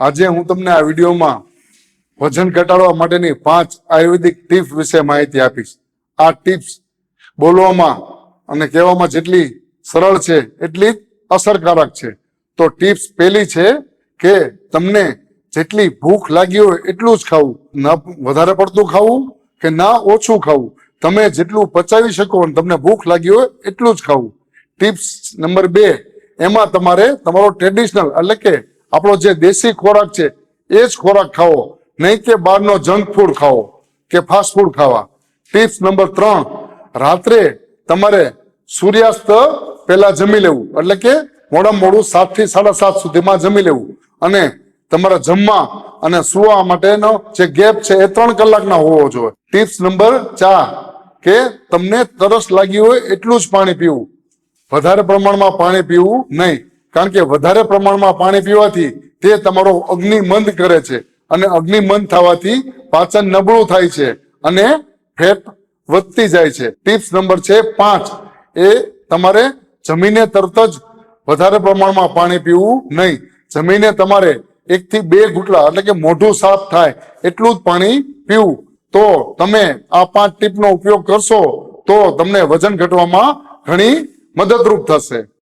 આજે હું તમને આ વિડીયોમાં વજન ઘટાડવા માટેની 5 આયુર્વેદિક ટિપ્સ વિશે માહિતી આપીશ. આ ટિપ્સ બોલવામાં અને કહેવામાં જેટલી સરળ છે એટલી જ અસરકારક છે. તો ટિપ્સ પહેલી છે કે તમને જેટલી ભૂખ લાગી હોય એટલું જ ખાવું, ન વધારે પડતું ખાવું કે ના ઓછું ખાવું. તમે જેટલું પચાવી શકો અને તમને ભૂખ લાગી હોય એટલું જ ખાવું. ટિપ્સ નંબર 2, એમાં તમારે તમારો ટ્રેડિશનલ એટલે કે આપણો જે દેશી ખોરાક છે એ જ ખોરાક ખાવો, નહીં કે બહારનો જંક ફૂડ ખાવો કે ફાસ્ટ ફૂડ ખાવા. ટિપ્સ નંબર 3, રાત્રે તમારે સૂર્યાસ્ત પહેલા જમી લેવું, એટલે કે મોડામાં મોડું 7 થી 7:30 સુધીમાં જમી લેવું. અને તમારા જમવા અને સુવા માટેનો જે ગેપ છે એ 3 કલાકના હોવો જોઈએ. ટિપ્સ નંબર 4 કે તમને તરસ લાગી હોય એટલું જ પાણી પીવું, વધારે પ્રમાણમાં પાણી પીવું નહીં. કારણ કે વધારે પ્રમાણમાં પાણી પીવાથી તે તમારો અગ્નિ મંદ કરે છે અને અગ્નિ મંદ થવાથી પાચન નબળું થાય છે અને ફેટ વધતી જાય છે. ટિપ્સ નંબર 5 એ તમારે જમીને તરત જ વધારે પ્રમાણમાં પાણી પીવું નહીં. જમીને તમારે 1 થી 2 ઘૂંટડા એટલે કે મોઢું સાફ થાય એટલું જ પાણી પીવું. તો તમે આ 5 ટીપનો ઉપયોગ કરશો તો તમને વજન ઘટવામાં ઘણી મદદરૂપ થશે.